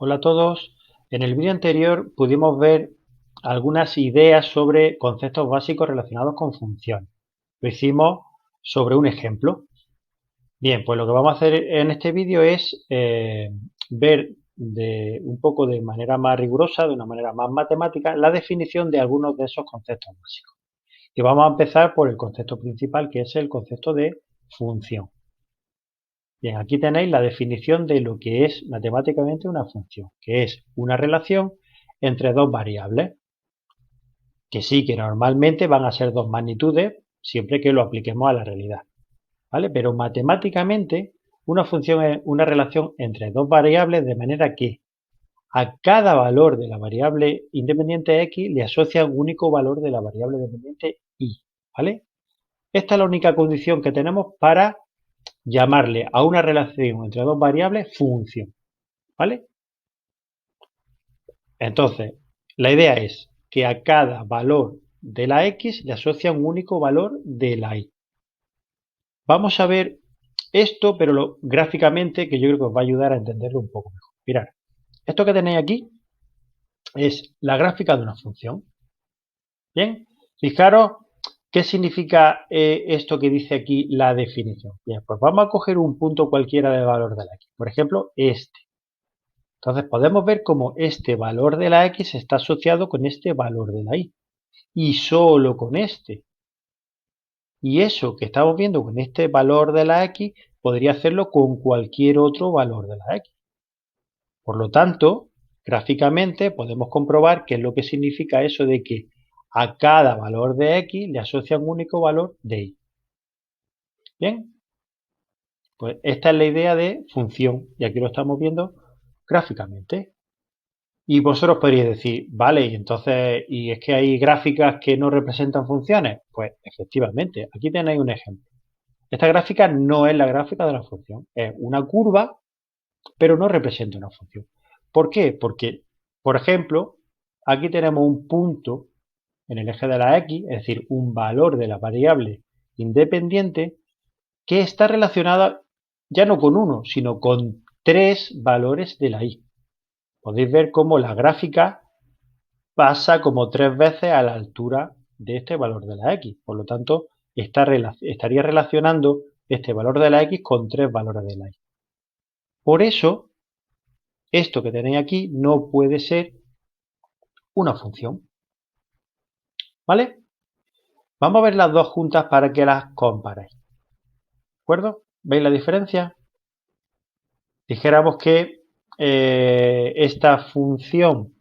Hola a todos. En el vídeo anterior pudimos ver algunas ideas sobre conceptos básicos relacionados con funciones. Lo hicimos sobre un ejemplo. Bien, pues lo que vamos a hacer en este vídeo es ver un poco de manera más rigurosa, de una manera más matemática, la definición de algunos de esos conceptos básicos. Y vamos a empezar por el concepto principal, que es el concepto de función. Bien, aquí tenéis la definición de lo que es matemáticamente una función, que es una relación entre dos variables, que sí, que normalmente van a ser dos magnitudes, siempre que lo apliquemos a la realidad, ¿vale? Pero matemáticamente una función es una relación entre dos variables de manera que a cada valor de la variable independiente x le asocia un único valor de la variable dependiente y, ¿vale? Esta es la única condición que tenemos para llamarle a una relación entre dos variables función. ¿Vale? Entonces, la idea es que a cada valor de la x le asocia un único valor de la y. Vamos a ver esto, pero gráficamente, que yo creo que os va a ayudar a entenderlo un poco mejor. Mirad, esto que tenéis aquí es la gráfica de una función. Bien, fijaros qué significa esto que dice aquí la definición. Bien, pues vamos a coger un punto cualquiera de valor de la x. Por ejemplo, este. Entonces podemos ver cómo este valor de la x está asociado con este valor de la y. Y solo con este. Y eso que estamos viendo con este valor de la x, podría hacerlo con cualquier otro valor de la x. Por lo tanto, gráficamente podemos comprobar qué es lo que significa eso de que a cada valor de x le asocia un único valor de y. Bien, pues esta es la idea de función y aquí lo estamos viendo gráficamente. Y vosotros podríais decir, vale, y entonces, ¿y es que hay gráficas que no representan funciones? Pues efectivamente, aquí tenéis un ejemplo. Esta gráfica no es la gráfica de la función, es una curva, pero no representa una función. ¿Por qué? Porque, por ejemplo, aquí tenemos un punto en el eje de la x, es decir, un valor de la variable independiente que está relacionada ya no con uno, sino con tres valores de la y. Podéis ver cómo la gráfica pasa como tres veces a la altura de este valor de la x. Por lo tanto, estaría relacionando este valor de la x con tres valores de la y. Por eso, esto que tenéis aquí no puede ser una función. ¿Vale? Vamos a ver las dos juntas para que las comparéis. ¿De acuerdo? ¿Veis la diferencia? Dijéramos que esta función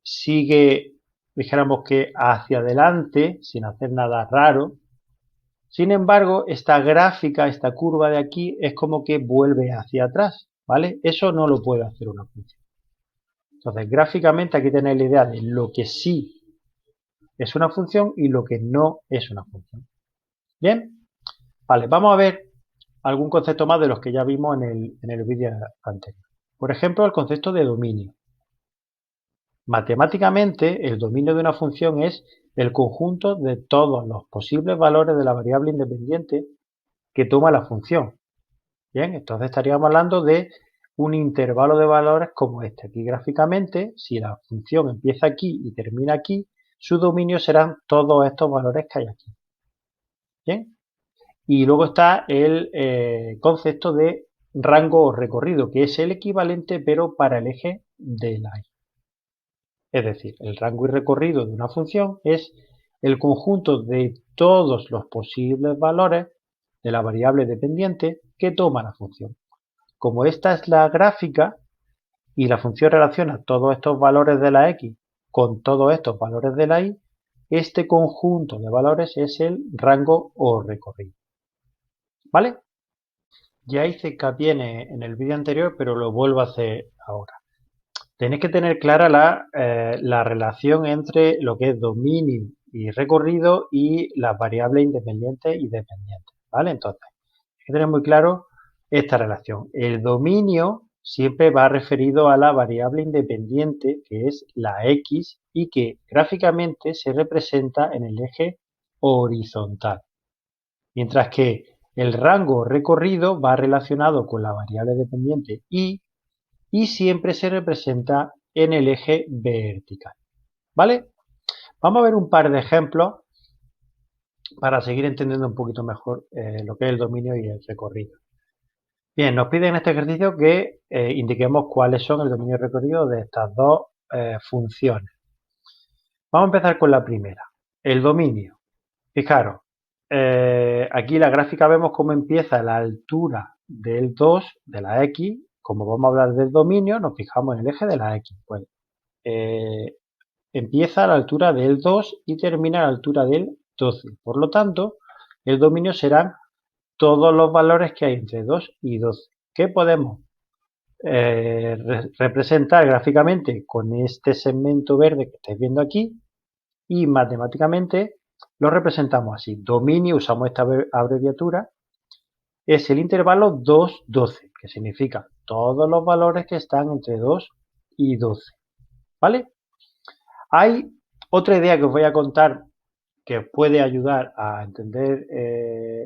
sigue, dijéramos que hacia adelante, sin hacer nada raro. Sin embargo, esta gráfica, esta curva de aquí, es como que vuelve hacia atrás, ¿vale? Eso no lo puede hacer una función. Entonces, gráficamente aquí tenéis la idea de lo que sí es una función y lo que no es una función. ¿Bien? Vale, vamos a ver algún concepto más de los que ya vimos en el vídeo anterior. Por ejemplo, el concepto de dominio. Matemáticamente, el dominio de una función es el conjunto de todos los posibles valores de la variable independiente que toma la función. Bien, entonces estaríamos hablando de un intervalo de valores como este. Aquí gráficamente, si la función empieza aquí y termina aquí, su dominio serán todos estos valores que hay aquí. Bien, y luego está el concepto de rango o recorrido, que es el equivalente pero para el eje de la y. Es decir, el rango y recorrido de una función es el conjunto de todos los posibles valores de la variable dependiente que toma la función. Como esta es la gráfica y la función relaciona todos estos valores de la x con todos estos valores de la y, este conjunto de valores es el rango o recorrido. ¿Vale? Ya hice hincapié en el vídeo anterior, pero lo vuelvo a hacer ahora. Tenéis que tener clara la relación entre lo que es dominio y recorrido y las variables independientes y dependientes. ¿Vale? Entonces, hay que tener muy claro esta relación. El dominio siempre va referido a la variable independiente, que es la x, y que gráficamente se representa en el eje horizontal. Mientras que el rango recorrido va relacionado con la variable dependiente y y siempre se representa en el eje vertical. ¿Vale? Vamos a ver un par de ejemplos para seguir entendiendo un poquito mejor lo que es el dominio y el recorrido. Bien, nos piden en este ejercicio que indiquemos cuáles son el dominio y recorrido de estas dos funciones. Vamos a empezar con la primera, el dominio. Fijaros, aquí la gráfica vemos cómo empieza la altura del 2 de la X. Como vamos a hablar del dominio, nos fijamos en el eje de la X. Pues empieza a la altura del 2 y termina a la altura del 12. Por lo tanto, el dominio serán todos los valores que hay entre 2 y 12. ¿Qué podemos representar gráficamente con este segmento verde que estáis viendo aquí? Y matemáticamente lo representamos así. Dominio, usamos esta abreviatura, es el intervalo 2-12, que significa todos los valores que están entre 2 y 12. ¿Vale? Hay otra idea que os voy a contar que os puede ayudar a entender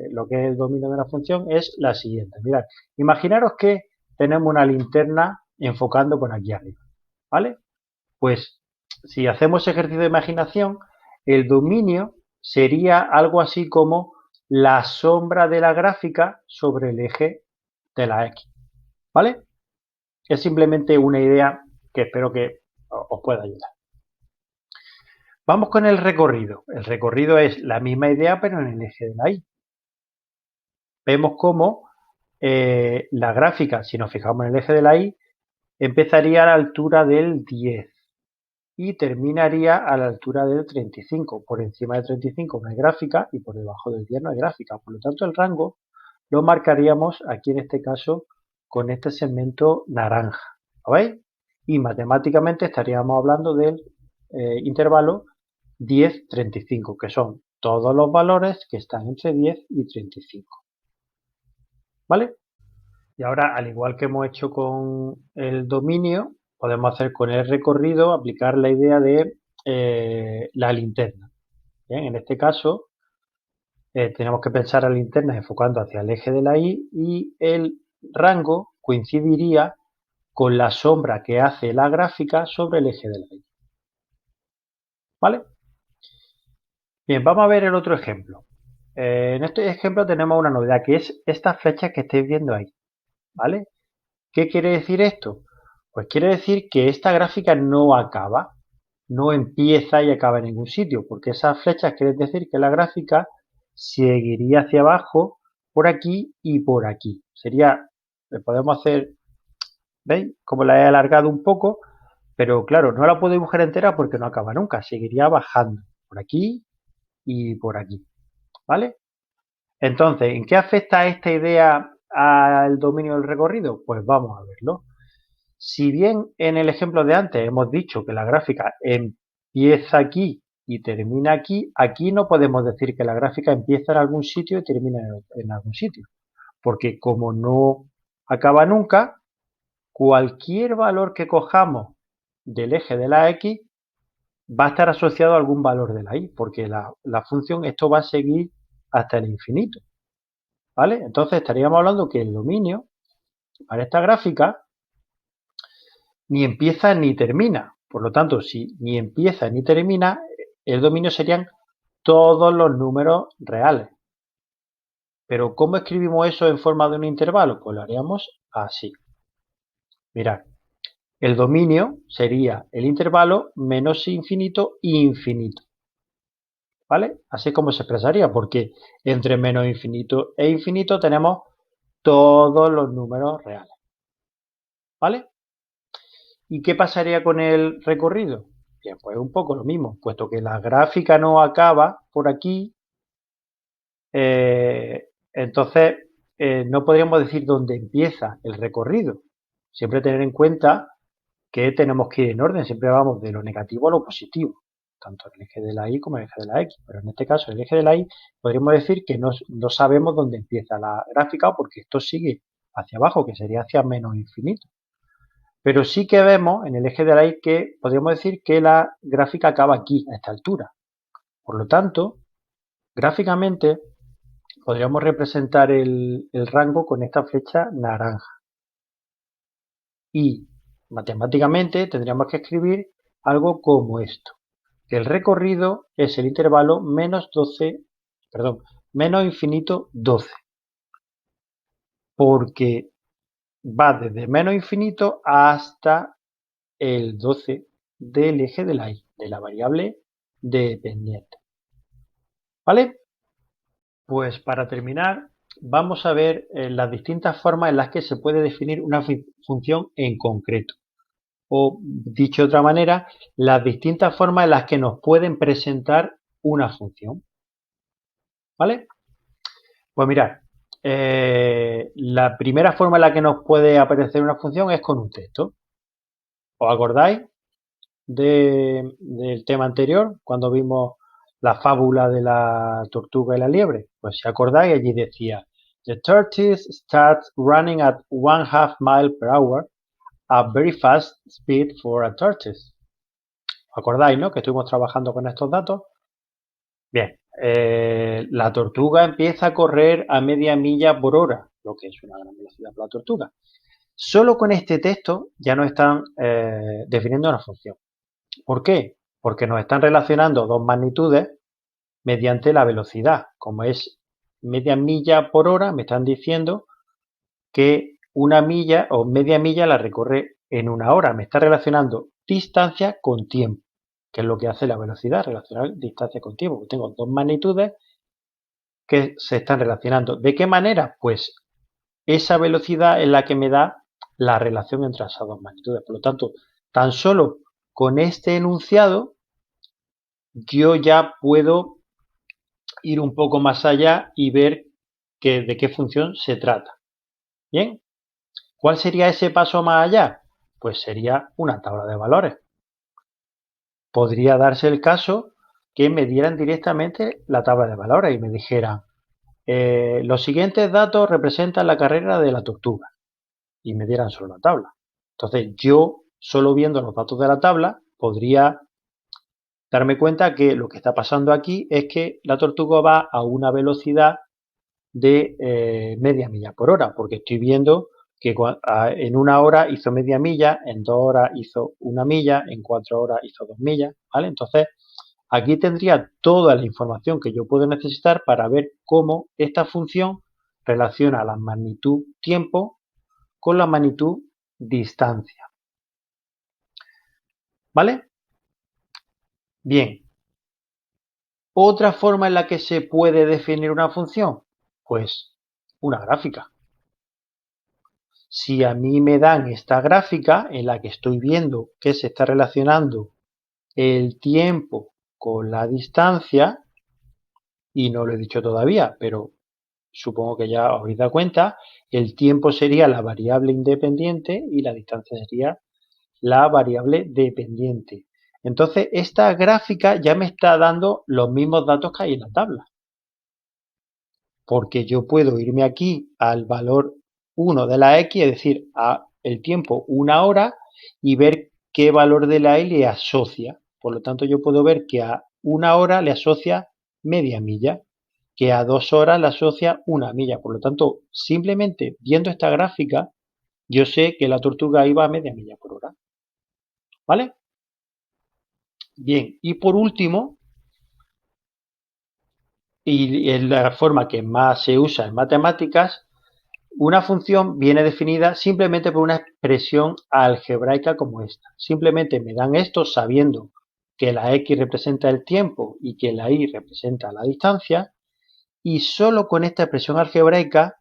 lo que es el dominio de una función, es la siguiente. Mirad, imaginaros que tenemos una linterna enfocando por aquí arriba. ¿Vale? Pues si hacemos ejercicio de imaginación, el dominio sería algo así como la sombra de la gráfica sobre el eje de la X. ¿Vale? Es simplemente una idea que espero que os pueda ayudar. Vamos con el recorrido. El recorrido es la misma idea, pero en el eje de la Y. Vemos cómo la gráfica, si nos fijamos en el eje de la Y, empezaría a la altura del 10 y terminaría a la altura del 35. Por encima del 35 no hay gráfica y por debajo del 10 no hay gráfica. Por lo tanto, el rango lo marcaríamos aquí en este caso con este segmento naranja. ¿Lo veis? Y matemáticamente estaríamos hablando del intervalo 10-35, que son todos los valores que están entre 10 y 35. ¿Vale? Y ahora, al igual que hemos hecho con el dominio, podemos hacer con el recorrido, aplicar la idea de la linterna. Bien, en este caso, tenemos que pensar a la linterna enfocando hacia el eje de la Y y el rango coincidiría con la sombra que hace la gráfica sobre el eje de la Y. ¿Vale? Bien, vamos a ver el otro ejemplo. En este ejemplo tenemos una novedad que es esta flecha que estáis viendo ahí. ¿Vale? ¿Qué quiere decir esto? Pues quiere decir que esta gráfica no acaba, no empieza y acaba en ningún sitio, porque esas flechas quieren decir que la gráfica seguiría hacia abajo por aquí y por aquí. Sería, le podemos hacer, ¿veis? Como la he alargado un poco, pero claro, no la puedo dibujar entera porque no acaba nunca, seguiría bajando por aquí y por aquí, ¿vale? Entonces, ¿en qué afecta esta idea al dominio del recorrido? Pues vamos a verlo. Si bien en el ejemplo de antes hemos dicho que la gráfica empieza aquí y termina aquí, aquí no podemos decir que la gráfica empieza en algún sitio y termina en algún sitio, porque como no acaba nunca, cualquier valor que cojamos del eje de la X va a estar asociado a algún valor de la Y, porque la función esto va a seguir hasta el infinito. ¿Vale? Entonces estaríamos hablando que el dominio para esta gráfica ni empieza ni termina. Por lo tanto, si ni empieza ni termina, el dominio serían todos los números reales. Pero ¿cómo escribimos eso en forma de un intervalo? Pues lo haríamos así. Mirad, el dominio sería el intervalo menos infinito e infinito. ¿Vale? Así es como se expresaría, porque entre menos infinito e infinito tenemos todos los números reales. ¿Vale? ¿Y qué pasaría con el recorrido? Bien, pues un poco lo mismo, puesto que la gráfica no acaba por aquí, entonces no podríamos decir dónde empieza el recorrido. Siempre tener en cuenta que tenemos que ir en orden, siempre vamos de lo negativo a lo positivo, tanto el eje de la Y como el eje de la X. Pero en este caso, el eje de la Y, podríamos decir que no sabemos dónde empieza la gráfica porque esto sigue hacia abajo, que sería hacia menos infinito. Pero sí que vemos en el eje de la Y que podríamos decir que la gráfica acaba aquí, a esta altura. Por lo tanto, gráficamente podríamos representar el rango con esta flecha naranja. Y matemáticamente tendríamos que escribir algo como esto. Que el recorrido es el intervalo menos infinito 12. Porque va desde menos infinito hasta el 12 del eje de la y, de la variable dependiente. ¿Vale? Pues para terminar, vamos a ver las distintas formas en las que se puede definir una función en concreto. O, dicho de otra manera, las distintas formas en las que nos pueden presentar una función. ¿Vale? Pues mirad, la primera forma en la que nos puede aparecer una función es con un texto. ¿Os acordáis del tema anterior, cuando vimos la fábula de la tortuga y la liebre? Pues si acordáis, allí decía: The tortoise starts running at 1/2 mile per hour, a very fast speed for a tortoise. ¿Os acordáis, no? Que estuvimos trabajando con estos datos. Bien, la tortuga empieza a correr a media milla por hora, lo que es una gran velocidad para la tortuga. Solo con este texto ya nos están definiendo una función. ¿Por qué? Porque nos están relacionando dos magnitudes mediante la velocidad. Como es media milla por hora, me están diciendo que una milla o media milla la recorre en una hora. Me está relacionando distancia con tiempo, que es lo que hace la velocidad, relacionar distancia con tiempo. Tengo dos magnitudes que se están relacionando. ¿De qué manera? Pues esa velocidad es la que me da la relación entre esas dos magnitudes. Por lo tanto, tan solo con este enunciado yo ya puedo ir un poco más allá y ver de qué función se trata. Bien, ¿cuál sería ese paso más allá? Pues sería una tabla de valores. Podría darse el caso que me dieran directamente la tabla de valores y me dijeran: los siguientes datos representan la carrera de la tortuga, y me dieran solo la tabla. Entonces yo, solo viendo los datos de la tabla, podría darme cuenta que lo que está pasando aquí es que la tortuga va a una velocidad de media milla por hora, porque estoy viendo que en una hora hizo media milla, en 2 horas hizo una milla, en 4 horas hizo 2 millas, ¿vale? Entonces, aquí tendría toda la información que yo puedo necesitar para ver cómo esta función relaciona la magnitud tiempo con la magnitud distancia. ¿Vale? Bien. ¿Otra forma en la que se puede definir una función? Pues una gráfica. Si a mí me dan esta gráfica en la que estoy viendo que se está relacionando el tiempo con la distancia, y no lo he dicho todavía, pero supongo que ya os habéis dado cuenta, el tiempo sería la variable independiente y la distancia sería la variable dependiente. Entonces, esta gráfica ya me está dando los mismos datos que hay en la tabla. Porque yo puedo irme aquí al valor 1 de la x, es decir, a el tiempo 1 hora, y ver qué valor de la y le asocia. Por lo tanto, yo puedo ver que a 1 hora le asocia media milla, que a 2 horas le asocia una milla. Por lo tanto, simplemente viendo esta gráfica, yo sé que la tortuga iba a media milla por hora. ¿Vale? Bien, y por último, y es la forma que más se usa en matemáticas, una función viene definida simplemente por una expresión algebraica como esta. Simplemente me dan esto sabiendo que la x representa el tiempo y que la y representa la distancia, y solo con esta expresión algebraica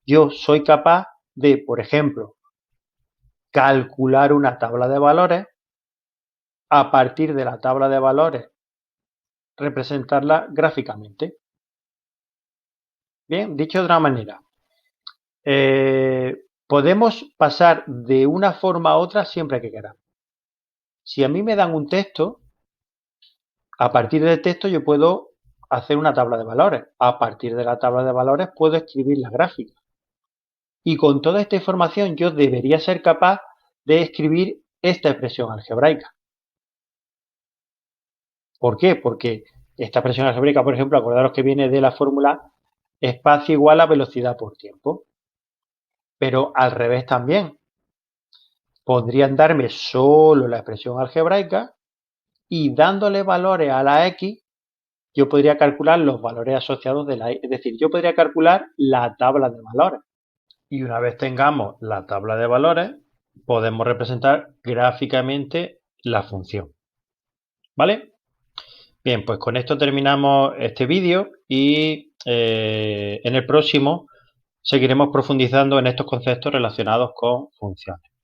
yo soy capaz de, por ejemplo, calcular una tabla de valores, a partir de la tabla de valores representarla gráficamente. Bien, dicho de otra manera, podemos pasar de una forma a otra siempre que queramos. Si a mí me dan un texto, a partir del texto yo puedo hacer una tabla de valores. A partir de la tabla de valores puedo escribir la gráfica. Y con toda esta información yo debería ser capaz de escribir esta expresión algebraica. ¿Por qué? Porque esta expresión algebraica, por ejemplo, acordaros que viene de la fórmula espacio igual a velocidad por tiempo. Pero al revés también. podrían darme solo la expresión algebraica y dándole valores a la x, yo podría calcular los valores asociados de la y. Es decir, yo podría calcular la tabla de valores. Y una vez tengamos la tabla de valores, podemos representar gráficamente la función. ¿Vale? Bien, pues con esto terminamos este vídeo y en el próximo seguiremos profundizando en estos conceptos relacionados con funciones.